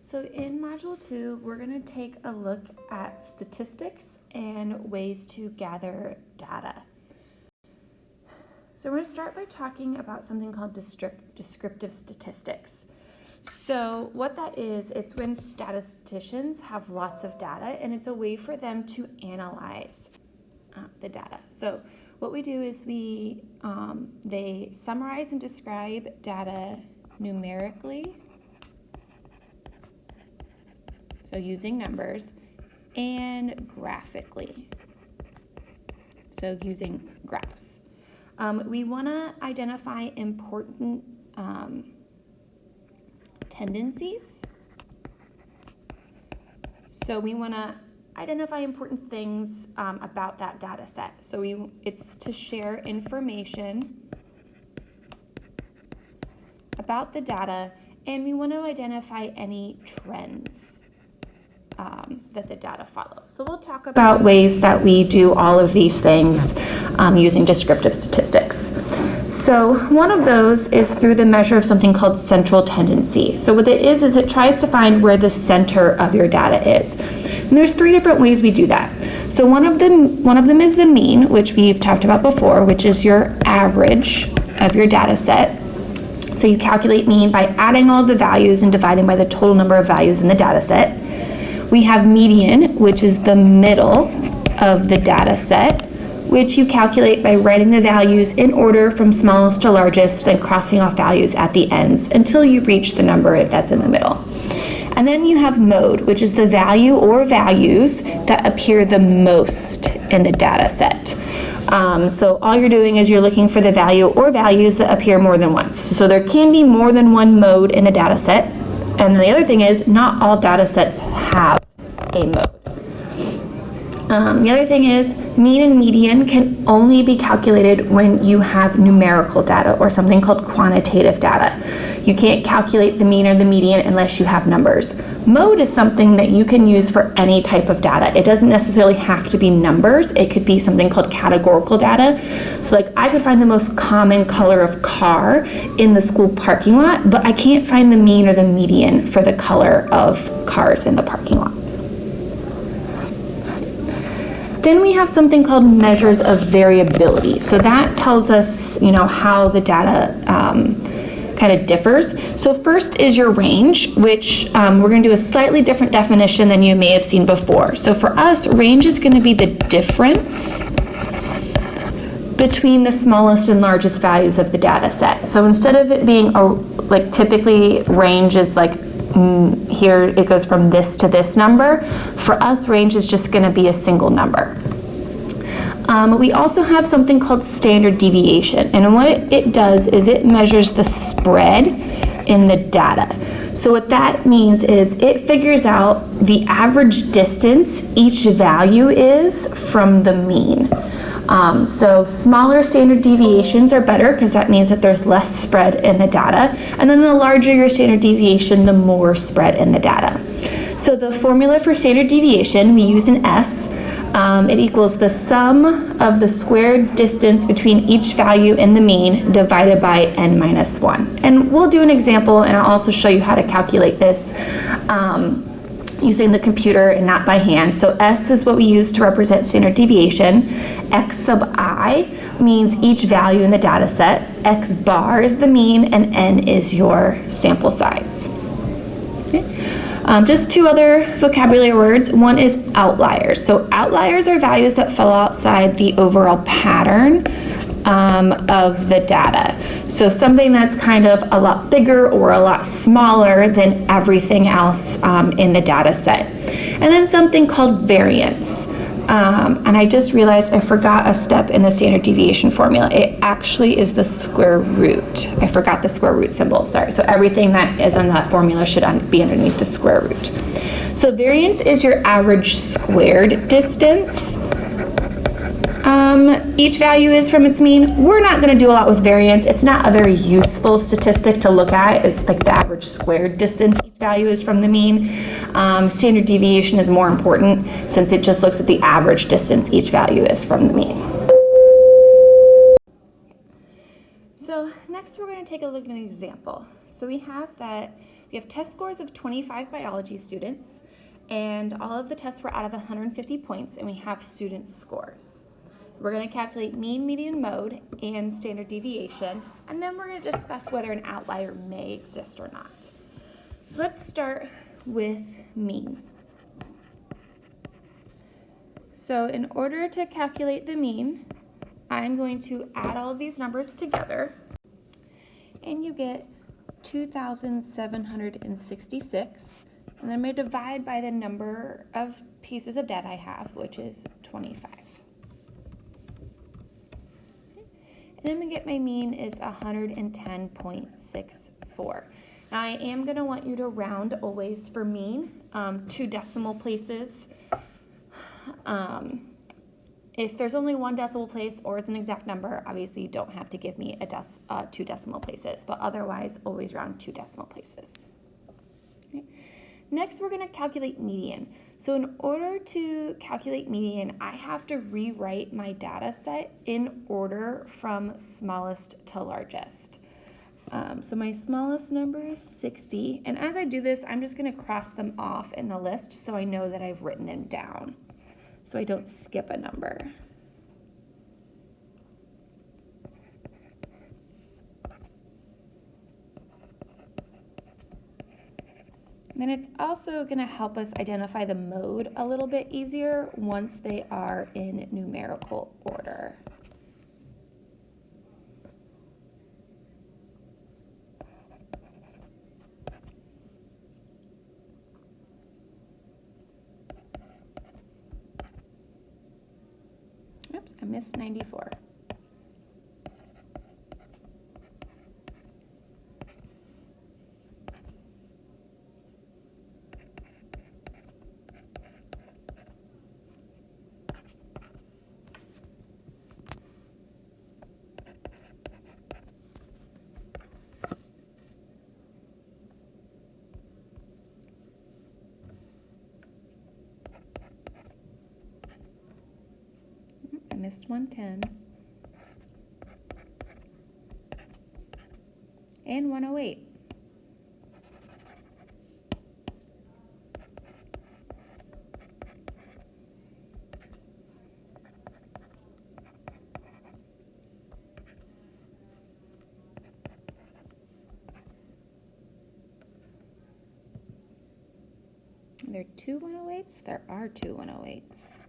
So in Module 2, we're going to take a look at statistics and ways to gather data. So we're going to start by talking about something called descriptive statistics. So what that is, it's when statisticians have lots of data and it's a way for them to analyze the data. So what we do is they summarize and describe data numerically, so using numbers, and graphically, so using graphs. We want to identify important tendencies. So we want to identify important things about that data set. So it's to share information about the data, and we want to identify any trends that the data follow. So we'll talk about ways that we do all of these things using descriptive statistics. So one of those is through the measure of something called central tendency. So what it is it tries to find where the center of your data is. And there's three different ways we do that. So one of them is the mean, which we've talked about before, which is your average of your data set. So you calculate mean by adding all the values and dividing by the total number of values in the data set. We have median, which is the middle of the data set, which you calculate by writing the values in order from smallest to largest and crossing off values at the ends until you reach the number that's in the middle. And then you have mode, which is the value or values that appear the most in the data set. So all you're doing is you're looking for the value or values that appear more than once. So there can be more than one mode in a data set. And the other thing is, not all data sets have a mode. The other thing is, mean and median can only be calculated when you have numerical data or something called quantitative data. You can't calculate the mean or the median unless you have numbers. Mode is something that you can use for any type of data. It doesn't necessarily have to be numbers. It could be something called categorical data. So like I could find the most common color of car in the school parking lot, but I can't find the mean or the median for the color of cars in the parking lot. Then we have something called measures of variability. So that tells us, how the data kind of differs. So first is your range, which we're going to do a slightly different definition than you may have seen before. So for us, range is going to be the difference between the smallest and largest values of the data set. So instead of it being typically range is here it goes from this to this number. For us, range is just going to be a single number. We also have something called standard deviation, and what it does is it measures the spread in the data. So what that means is it figures out the average distance each value is from the mean. So smaller standard deviations are better because that means that there's less spread in the data. And then the larger your standard deviation, the more spread in the data. So the formula for standard deviation, we use an S. It equals the sum of the squared distance between each value in the mean divided by n minus 1. And we'll do an example, and I'll also show you how to calculate this using the computer and not by hand. So S is what we use to represent standard deviation. X sub I means each value in the data set. X bar is the mean, and N is your sample size. Okay. Just two other vocabulary words. One is outliers. So outliers are values that fall outside the overall pattern of the data. So something that's kind of a lot bigger or a lot smaller than everything else in the data set. And then something called variance. And I just realized I forgot a step in the standard deviation formula. It actually is the square root. I forgot the square root symbol, sorry. So everything that is on that formula should be underneath the square root. So variance is your average squared distance. Each value is from its mean. We're not going to do a lot with variance. It's not a very useful statistic to look at. It's like the average squared distance each value is from the mean. Standard deviation is more important since it just looks at the average distance each value is from the mean. So next we're going to take a look at an example. So we have that We have test scores of 25 biology students, and all of the tests were out of 150 points, and we have student scores. We're going to calculate mean, median, mode, and standard deviation, and then we're going to discuss whether an outlier may exist or not. So let's start with mean. So in order to calculate the mean, I'm going to add all of these numbers together, and you get 2,766, and I'm going to divide by the number of pieces of data I have, which is 25. And I'm going to get my mean is 110.64. Now I am going to want you to round always for mean, 2 decimal places. If there's only 1 decimal place or it's an exact number, obviously you don't have to give me 2 decimal places, but otherwise always round 2 decimal places. Okay. Next, we're going to calculate median. So in order to calculate median, I have to rewrite my data set in order from smallest to largest. So my smallest number is 60, and as I do this, I'm just going to cross them off in the list so I know that I've written them down, so I don't skip a number. Then it's also going to help us identify the mode a little bit easier once they are in numerical order. Oops, I missed 94. I missed 110 and 108. Are there 2 108s? There are 2 108s.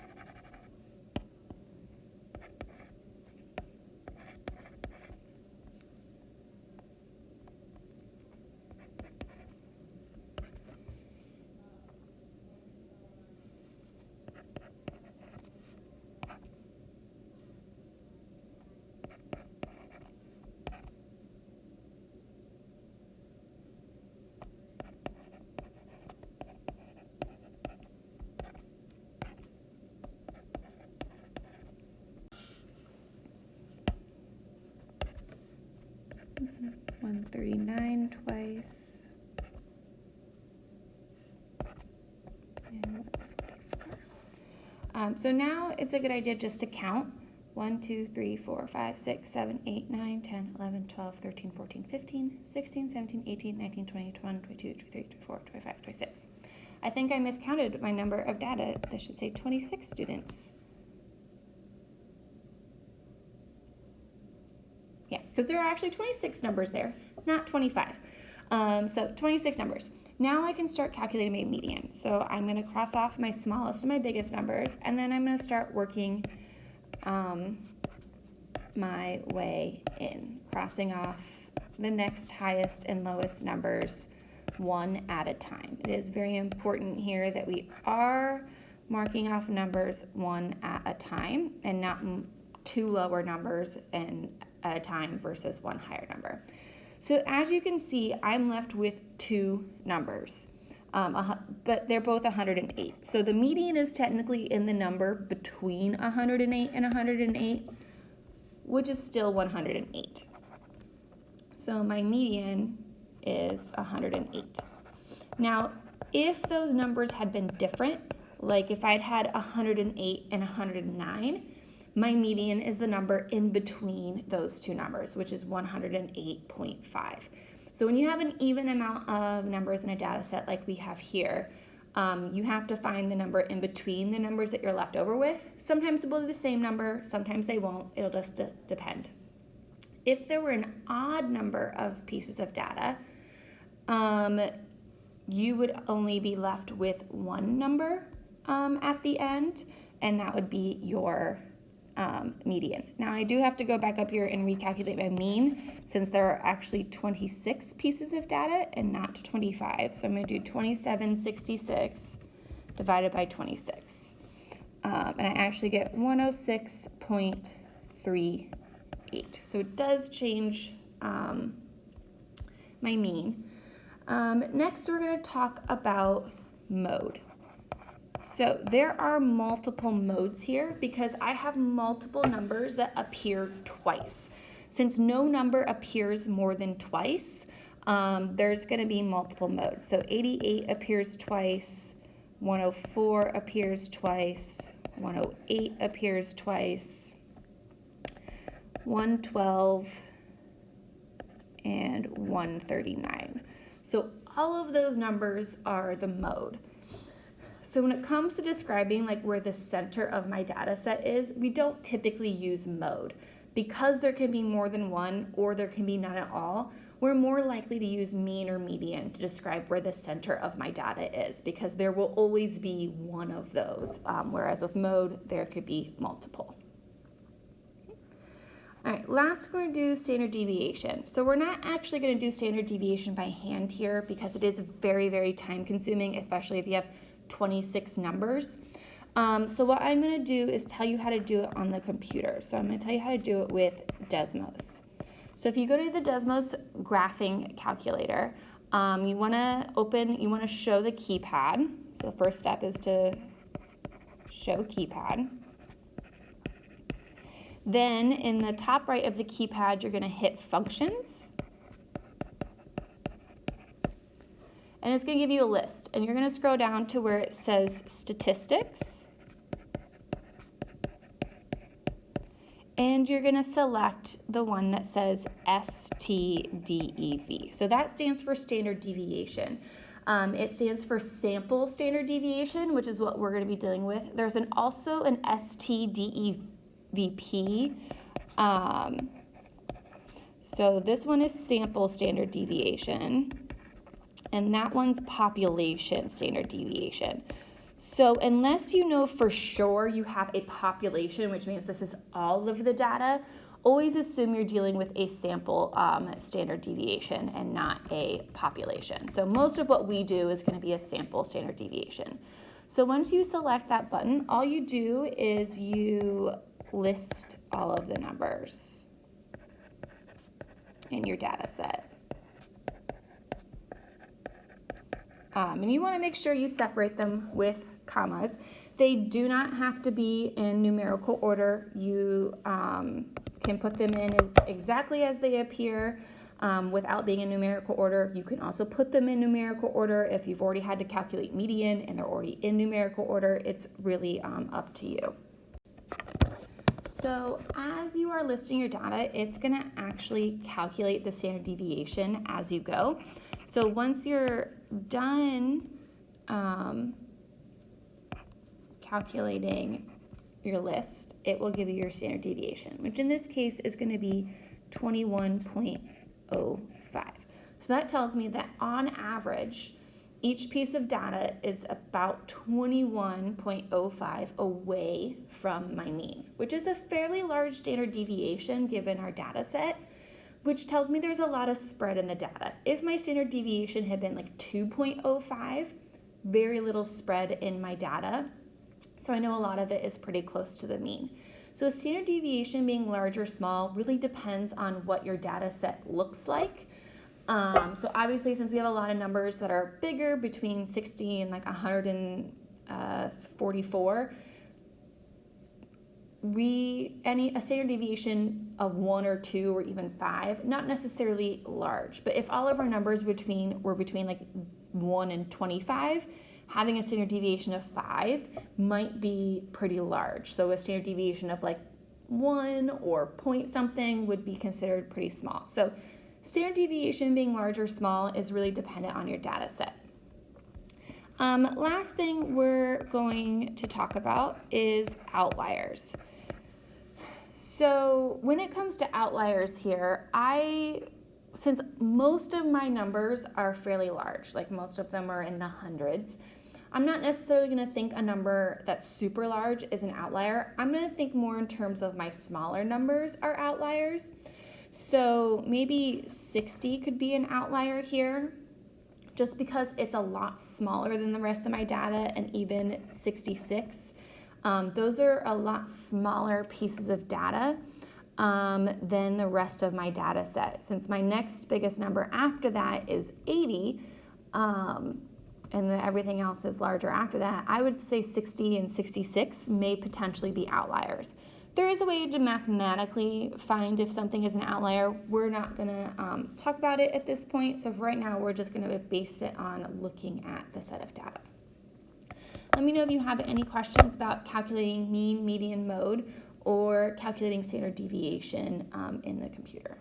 Mm-hmm. 139 twice. And 144. So now it's a good idea just to count. 1, 2, 3, 4, 5, 6, 7, 8, 9, 10, 11, 12, 13, 14, 15, 16, 17, 18, 19, 20, 21, 22, 23, 24, 25, 26. I think I miscounted my number of data. This should say 26 students. Yeah, because there are actually 26 numbers there, not 25. So 26 numbers. Now I can start calculating my median. So I'm going to cross off my smallest and my biggest numbers, and then I'm going to start working my way in, crossing off the next highest and lowest numbers one at a time. It is very important here that we are marking off numbers one at a time and not 2 lower numbers and at a time versus 1 higher number. So as you can see, I'm left with 2 numbers, but they're both 108. So the median is technically in the number between 108 and 108, which is still 108. So my median is 108. Now, if those numbers had been different, like if I'd had 108 and 109, my median is the number in between those 2 numbers, which is 108.5. So when you have an even amount of numbers in a data set like we have here, you have to find the number in between the numbers that you're left over with. Sometimes it will be the same number, sometimes they won't. It'll just depend. If there were an odd number of pieces of data, you would only be left with one number at the end, and that would be your median. Now I do have to go back up here and recalculate my mean, since there are actually 26 pieces of data and not 25. So I'm going to do 2766 divided by 26. And I actually get 106.38. So it does change my mean. Next, we're going to talk about mode. So there are multiple modes here because I have multiple numbers that appear twice. Since no number appears more than twice, there's going to be multiple modes. So 88 appears twice, 104 appears twice, 108 appears twice, 112, and 139. So all of those numbers are the mode. So when it comes to describing like where the center of my data set is, we don't typically use mode. Because there can be more than one or there can be none at all, we're more likely to use mean or median to describe where the center of my data is, because there will always be one of those, whereas with mode, there could be multiple. All right, last we're going to do standard deviation. So we're not actually going to do standard deviation by hand here because it is very, very time consuming, especially if you have 26 numbers. So what I'm going to do is tell you how to do it on the computer. So I'm going to tell you how to do it with Desmos. So if you go to the Desmos graphing calculator, you want to show the keypad. So the first step is to show keypad. Then in the top right of the keypad, you're going to hit functions. And it's going to give you a list. And you're going to scroll down to where it says statistics. And you're going to select the one that says STDEV. So that stands for standard deviation. It stands for sample standard deviation, which is what we're going to be dealing with. There's also an STDEVP. So this one is sample standard deviation. And that one's population standard deviation. So unless you know for sure you have a population, which means this is all of the data, always assume you're dealing with a sample standard deviation and not a population. So most of what we do is going to be a sample standard deviation. So once you select that button, all you do is you list all of the numbers in your data set. And you want to make sure you separate them with commas. They do not have to be in numerical order. You can put them in exactly as they appear without being in numerical order. You can also put them in numerical order if you've already had to calculate median and they're already in numerical order. It's really up to you. So as you are listing your data, it's going to actually calculate the standard deviation as you go. So once you're done calculating your list, it will give you your standard deviation, which in this case is going to be 21.05. So that tells me that on average, each piece of data is about 21.05 away from my mean, which is a fairly large standard deviation given our data set, which tells me there's a lot of spread in the data. If my standard deviation had been like 2.05, very little spread in my data. So I know a lot of it is pretty close to the mean. So standard deviation being large or small really depends on what your data set looks like. So obviously, since we have a lot of numbers that are bigger, between 60 and like 144, a standard deviation of 1 or 2 or even 5, not necessarily large, but if all of our numbers were between like 1 and 25, having a standard deviation of 5 might be pretty large. So a standard deviation of like 1 or point something would be considered pretty small. So Standard deviation being large or small is really dependent on your data set. Last thing we're going to talk about is outliers. So when it comes to outliers here, since most of my numbers are fairly large, like most of them are in the hundreds, I'm not necessarily going to think a number that's super large is an outlier. I'm going to think more in terms of my smaller numbers are outliers. So maybe 60 could be an outlier here, just because it's a lot smaller than the rest of my data, and even 66. Those are a lot smaller pieces of data than the rest of my data set. Since my next biggest number after that is 80, and then everything else is larger after that, I would say 60 and 66 may potentially be outliers. There is a way to mathematically find if something is an outlier. We're not going to talk about it at this point, so for right now we're just going to base it on looking at the set of data. Let me know if you have any questions about calculating mean, median, mode, or calculating standard deviation in the computer.